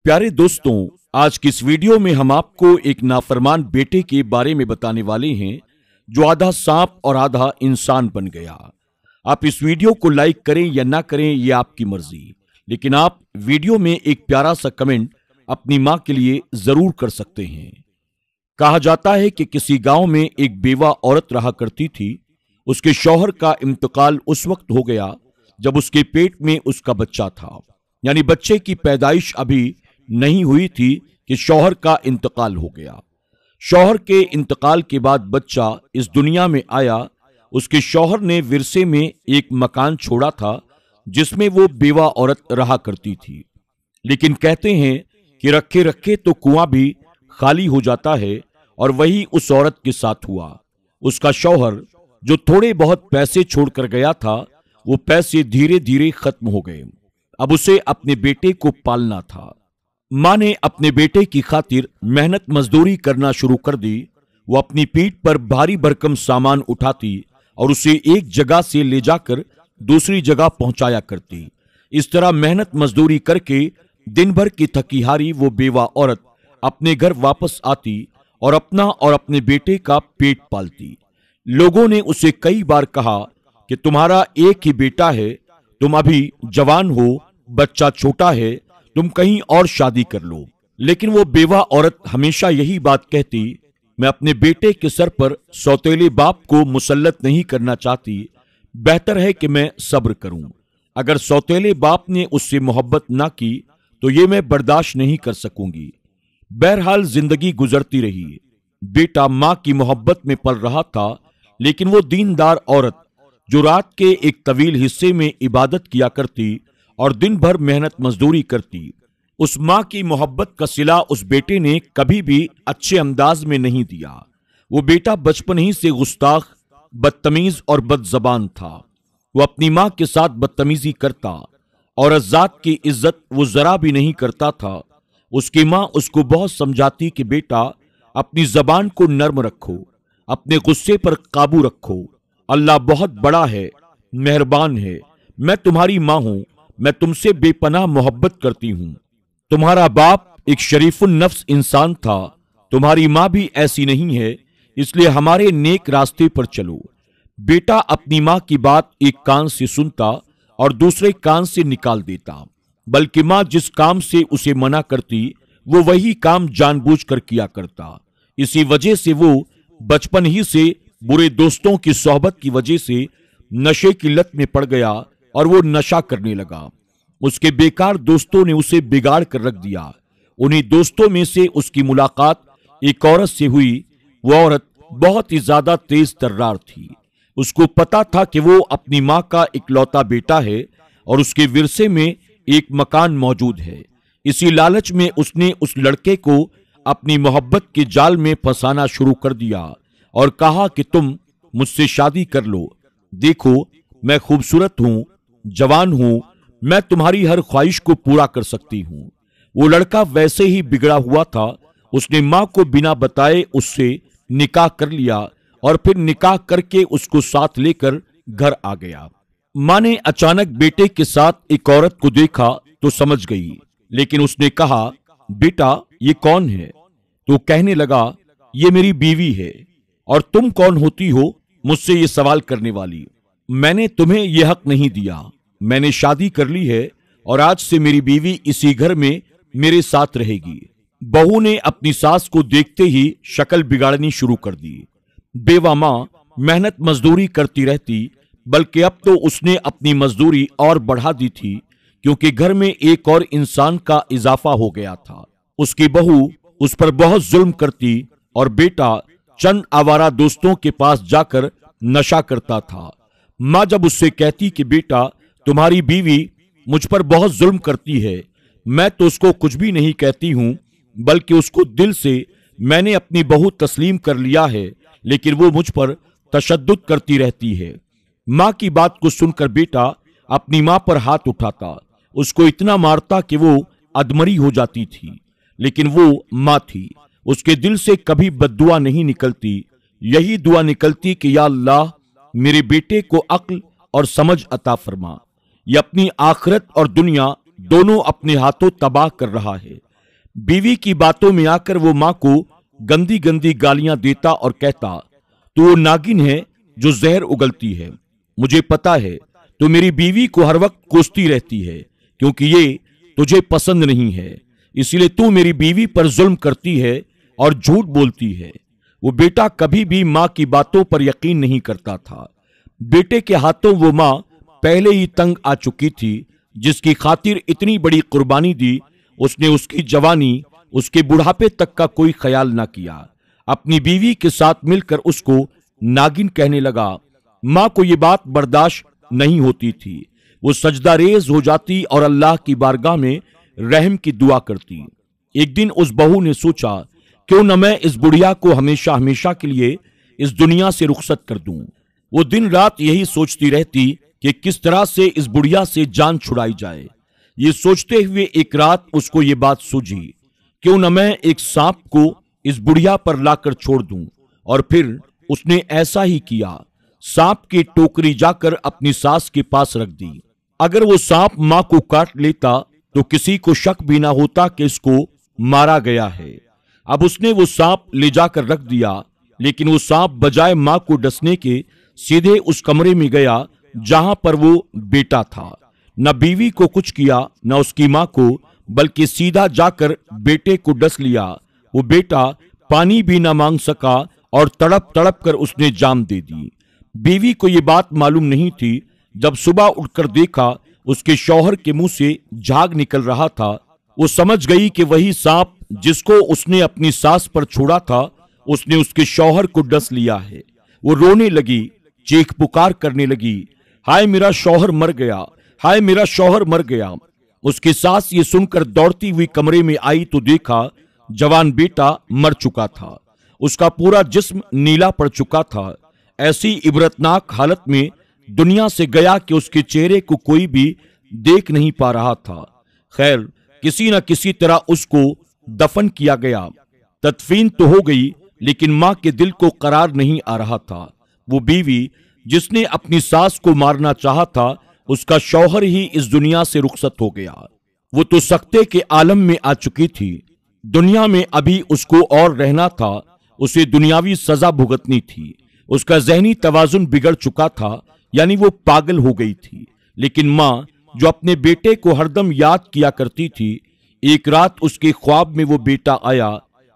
प्यारे दोस्तों, आज की इस वीडियो में हम आपको एक नाफरमान बेटे के बारे में बताने वाले हैं जो आधा सांप और आधा इंसान बन गया। आप इस वीडियो को लाइक करें या ना करें ये आपकी मर्जी, लेकिन आप वीडियो में एक प्यारा सा कमेंट अपनी मां के लिए जरूर कर सकते हैं। कहा जाता है कि किसी गांव में एक बेवा औरत रहा करती थी। उसके शौहर का इंतकाल उस वक्त हो गया जब उसके पेट में उसका बच्चा था, यानी बच्चे की पैदाइश अभी नहीं हुई थी कि शौहर का इंतकाल हो गया। शौहर के इंतकाल के बाद बच्चा इस दुनिया में आया। उसके शौहर ने विरसे में एक मकान छोड़ा था जिसमें वो बेवा औरत रहा करती थी, लेकिन कहते हैं कि रखे रखे तो कुआं भी खाली हो जाता है, और वही उस औरत के साथ हुआ। उसका शौहर जो थोड़े बहुत पैसे छोड़कर गया था, वो पैसे धीरे धीरे खत्म हो गए। अब उसे अपने बेटे को पालना था। मां ने अपने बेटे की खातिर मेहनत मजदूरी करना शुरू कर दी। वो अपनी पीठ पर भारी भरकम सामान उठाती और उसे एक जगह से ले जाकर दूसरी जगह पहुंचाया करती। इस तरह मेहनत मजदूरी करके दिन भर की थकी हारी वो बेवा औरत अपने घर वापस आती और अपना और अपने बेटे का पेट पालती। लोगों ने उसे कई बार कहा कि तुम्हारा एक ही बेटा है, तुम अभी जवान हो, बच्चा छोटा है, तुम कहीं और शादी कर लो। लेकिन वो बेवा औरत हमेशा यही बात कहती, मैं अपने बेटे के सर पर सौतेले बाप को मुसल्लत नहीं करना चाहती, बेहतर है कि मैं सब्र करूं। अगर सौतेले बाप ने उससे मोहब्बत ना की तो ये मैं बर्दाश्त नहीं कर सकूंगी। बहरहाल जिंदगी गुजरती रही। बेटा मां की मोहब्बत में पल रहा था, लेकिन वो दीनदार औरत जो रात के एक तवील हिस्से में इबादत किया करती और दिन भर मेहनत मजदूरी करती, उस मां की मोहब्बत का सिला उस बेटे ने कभी भी अच्छे अंदाज में नहीं दिया। वो बेटा बचपन ही से गुस्ताख, बदतमीज और बदजबान था। वो अपनी मां के साथ बदतमीजी करता और अज़्ज़ात की इज्जत वो जरा भी नहीं करता था। उसकी मां उसको बहुत समझाती कि बेटा अपनी जबान को नर्म रखो, अपने गुस्से पर काबू रखो, अल्लाह बहुत बड़ा है, मेहरबान है। मैं तुम्हारी मां हूं, मैं तुमसे बेपनाह मोहब्बत करती हूं। तुम्हारा बाप एक शरीफुन नफ्स इंसान था, तुम्हारी मां भी ऐसी नहीं है, इसलिए हमारे नेक रास्ते पर चलो। बेटा अपनी मां की बात एक कान से सुनता और दूसरे कान से निकाल देता, बल्कि मां जिस काम से उसे मना करती वो वही काम जानबूझकर किया करता। इसी वजह से वो बचपन ही से बुरे दोस्तों की सोहबत की वजह से नशे की लत में पड़ गया और वो नशा करने लगा। उसके बेकार दोस्तों ने उसे बिगाड़ कर रख दिया। उन्हीं दोस्तों में से उसकी मुलाकात एक औरत से हुई। वो औरत बहुत ही ज्यादा तेज तर्रार थी। उसको पता था कि वो अपनी मां का इकलौता बेटा है और उसके विरसे में एक मकान मौजूद है। इसी लालच में उसने उस लड़के को अपनी मोहब्बत के जाल में फंसाना शुरू कर दिया और कहा कि तुम मुझसे शादी कर लो। देखो मैं खूबसूरत हूं, जवान हूं, मैं तुम्हारी हर ख्वाहिश को पूरा कर सकती हूं। वो लड़का वैसे ही बिगड़ा हुआ था। उसने मां को बिना बताए उससे निकाह कर लिया और फिर निकाह करके उसको साथ लेकर घर आ गया। मां ने अचानक बेटे के साथ एक औरत को देखा तो समझ गई, लेकिन उसने कहा, बेटा ये कौन है? तो कहने लगा, ये मेरी बीवी है। और तुम कौन होती हो मुझसे ये सवाल करने वाली? मैंने तुम्हें यह हक नहीं दिया। मैंने शादी कर ली है और आज से मेरी बीवी इसी घर में मेरे साथ रहेगी। बहू ने अपनी सास को देखते ही शक्ल बिगाड़नी शुरू कर दी। बेवा मां मेहनत मजदूरी करती रहती, बल्कि अब तो उसने अपनी मजदूरी और बढ़ा दी थी, क्योंकि घर में एक और इंसान का इजाफा हो गया था। उसकी बहू उस पर बहुत जुल्म करती और बेटा चंद आवारा दोस्तों के पास जाकर नशा करता था। मां जब उससे कहती कि बेटा तुम्हारी बीवी मुझ पर बहुत जुल्म करती है, मैं तो उसको कुछ भी नहीं कहती हूं, बल्कि उसको दिल से मैंने अपनी बहू तस्लीम कर लिया है, लेकिन वो मुझ पर तशद्दुद करती रहती है। मां की बात को सुनकर बेटा अपनी मां पर हाथ उठाता, उसको इतना मारता कि वो अधमरी हो जाती थी। लेकिन वो मां थी, उसके दिल से कभी बद्दुआ नहीं निकलती। यही दुआ निकलती कि या अल्लाह मेरे बेटे को अक्ल और समझ अता फरमा। ये अपनी आखिरत और दुनिया दोनों अपने हाथों तबाह कर रहा है। बीवी की बातों में आकर वो मां को गंदी गंदी गालियां देता और कहता, तो वो नागिन है जो जहर उगलती है। मुझे पता है तो मेरी बीवी को हर वक्त कोसती रहती है, क्योंकि ये तुझे पसंद नहीं है, इसीलिए तू मेरी बीवी पर जुल्म करती है और झूठ बोलती है। वो बेटा कभी भी मां की बातों पर यकीन नहीं करता था। बेटे के हाथों वो मां पहले ही तंग आ चुकी थी, जिसकी खातिर इतनी बड़ी कुर्बानी दी। उसने उसकी जवानी, उसके बुढ़ापे तक का कोई ख्याल ना किया। अपनी बीवी के साथ मिलकर उसको नागिन कहने लगा। मां को ये बात बर्दाश्त नहीं होती थी। वो सजदा रेज हो जाती और अल्लाह की बारगाह में रहम की दुआ करती। एक दिन उस बहू ने सोचा, क्यों न मैं इस बुढ़िया को हमेशा हमेशा के लिए इस दुनिया से रुखसत कर दूं। वो दिन रात यही सोचती रहती कि किस तरह से इस बुढ़िया से जान छुड़ाई जाए। ये सोचते हुए एक रात उसको ये बात सूझी, क्यों न मैं एक सांप को इस बुढ़िया पर लाकर छोड़ दूं। और फिर उसने ऐसा ही किया। सांप की टोकरी जाकर अपनी सास के पास रख दी। अगर वो सांप मां को काट लेता तो किसी को शक भी ना होता कि इसको मारा गया है। अब उसने वो सांप ले जाकर रख दिया, लेकिन वो सांप बजाय मां को डसने के सीधे उस कमरे में गया जहां पर वो बेटा था। न बीवी को कुछ किया, न उसकी मां को, बल्कि सीधा जाकर बेटे को डस लिया। वो बेटा पानी भी न मांग सका और तड़प तड़प कर उसने जान दे दी। बीवी को ये बात मालूम नहीं थी। जब सुबह उठकर देखा उसके शौहर के मुंह से झाग निकल रहा था, वो समझ गई कि वही सांप जिसको उसने अपनी सास पर छोड़ा था, उसने उसके शौहर को डस लिया है। वो रोने लगी, चीख पुकार करने लगी, हाय मेरा शौहर मर गया, हाय मेरा शौहर मर गया। उसकी सास ये सुनकर दौड़ती हुई कमरे में आई तो देखा जवान बेटा मर चुका था। उसका पूरा जिस्म नीला पड़ चुका था। ऐसी इबरतनाक हालत में दुनिया से गया कि उसके चेहरे को कोई भी देख नहीं पा रहा था। खैर, किसी न किसी तरह उसको दफन किया गया। तदफीन तो हो गई, लेकिन मां के दिल को करार नहीं आ रहा था। वो बीवी जिसने अपनी सास को मारना चाहा था, उसका शौहर ही इस दुनिया से रुखसत हो गया। वो तो सख्ते के आलम में आ चुकी थी। दुनिया में अभी उसको और रहना था। उसे दुनियावी सजा भुगतनी थी। उसका जहनी तवाजुन बिगड़ चुका था, यानी वो पागल हो गई थी। लेकिन मां जो अपने बेटे को हरदम याद किया करती थी, एक रात उसके ख्वाब में वो बेटा आया।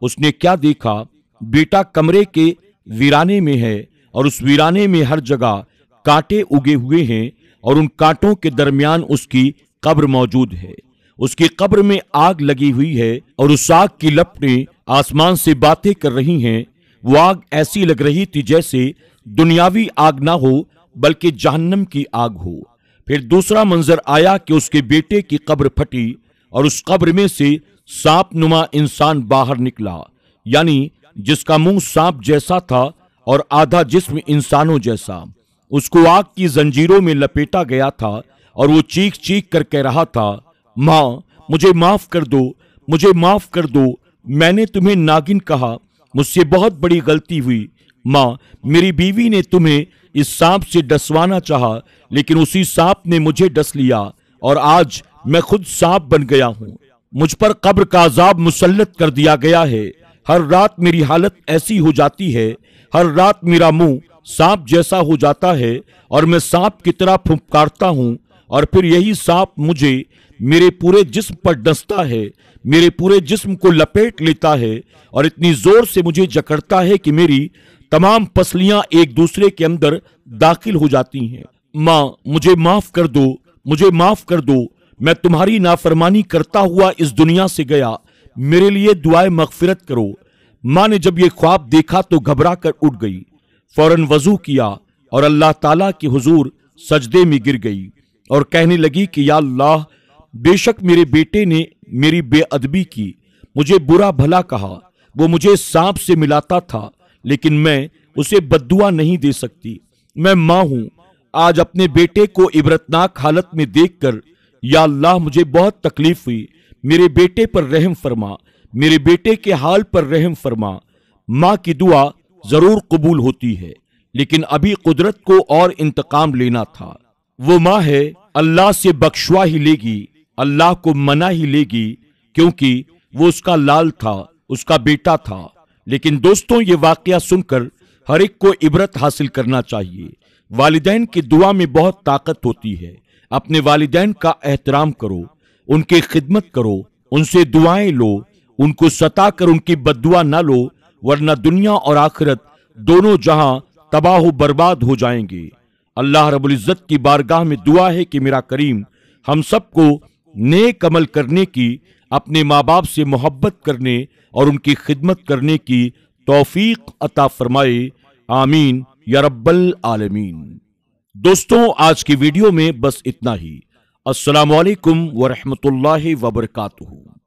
उसने क्या देखा? बेटा कमरे के वीराने में है और उस वीराने में हर जगह कांटे उगे हुए हैं और उन कांटों के दरमियान उसकी कब्र मौजूद है। उसकी कब्र में आग लगी हुई है और उस आग की लपटें आसमान से बातें कर रही हैं। वो आग ऐसी लग रही थी जैसे दुनियावी आग ना हो, बल्कि जहन्नम की आग हो। फिर दूसरा मंजर आया कि उसके बेटे की कब्र फटी और उस कब्र में से सांप नुमा इंसान बाहर निकला, यानी जिसका मुंह सांप जैसा था और आधा जिस्म इंसानों जैसा। उसको आग की जंजीरों में लपेटा गया था और वो चीख चीख कर कह रहा था, माँ मुझे माफ कर दो, मुझे माफ कर दो, मैंने तुम्हें नागिन कहा, मुझसे बहुत बड़ी गलती हुई। माँ, मेरी बीवी ने तुम्हें इस सांप से डसवाना चाहा, लेकिन उसी सांप ने मुझे डस लिया और आज मैं खुद सांप बन गया हूँ। मुझ पर कब्र का अजाब मुसल्लत कर दिया गया है। हर रात मेरी हालत ऐसी हो जाती है, हर रात मेरा मुंह सांप जैसा हो जाता है और मैं सांप की तरह फुफकारता हूँ और फिर यही सांप मुझे मेरे पूरे जिस्म पर डसता है, मेरे पूरे जिस्म को लपेट लेता है और इतनी जोर से मुझे जकड़ता है कि मेरी तमाम पसलियां एक दूसरे के अंदर दाखिल हो जाती हैं। माँ मुझे माफ कर दो, मुझे माफ कर दो, मैं तुम्हारी नाफरमानी करता हुआ इस दुनिया से गया, मेरे लिए दुआए मगफिरत करो। माँ ने जब ये ख्वाब देखा तो घबरा कर उठ गई, फौरन वजू किया और अल्लाह ताला के हुजूर सजदे में गिर गई और कहने लगी कि या अल्लाह, बेशक मेरे बेटे ने मेरी बेअदबी की, मुझे बुरा भला कहा, वो मुझे सांप से मिलाता था, लेकिन मैं उसे बद्दुआ नहीं दे सकती। मैं माँ हूं। आज अपने बेटे को इबरतनाक हालत में देखकर या अल्लाह मुझे बहुत तकलीफ हुई। मेरे बेटे पर रहम फरमा, मेरे बेटे के हाल पर रहम फरमा। माँ की दुआ जरूर कबूल होती है, लेकिन अभी कुदरत को और इंतकाम लेना था। वो माँ है, अल्लाह से बख्शवा ही लेगी, अल्लाह को मना ही लेगी, क्योंकि वो उसका लाल था, उसका बेटा था। लेकिन दोस्तों, ये वाकया सुनकर हर एक को इबरत हासिल करना चाहिए। वालिदैन की दुआ में बहुत ताकत होती है। अपने वालिदैन का एहतराम करो, उनकी खिदमत करो, उनसे दुआएं लो, उनको सताकर उनकी बद्दुआ ना लो, वरना दुनिया और आखिरत दोनों जहां तबाह बर्बाद हो जाएंगे। अल्लाह रब्बुल इज्जत की बारगाह में दुआ है कि मेरा करीम हम सबको नेक अमल करने की, अपने माँ बाप से मोहब्बत करने और उनकी खिदमत करने की तौफीक अता फरमाए। आमीन या रब्बल आलमीन। दोस्तों, आज की वीडियो में बस इतना ही। अस्सलामु अलैकुम व रहमतुल्लाहि व बरकातुहू।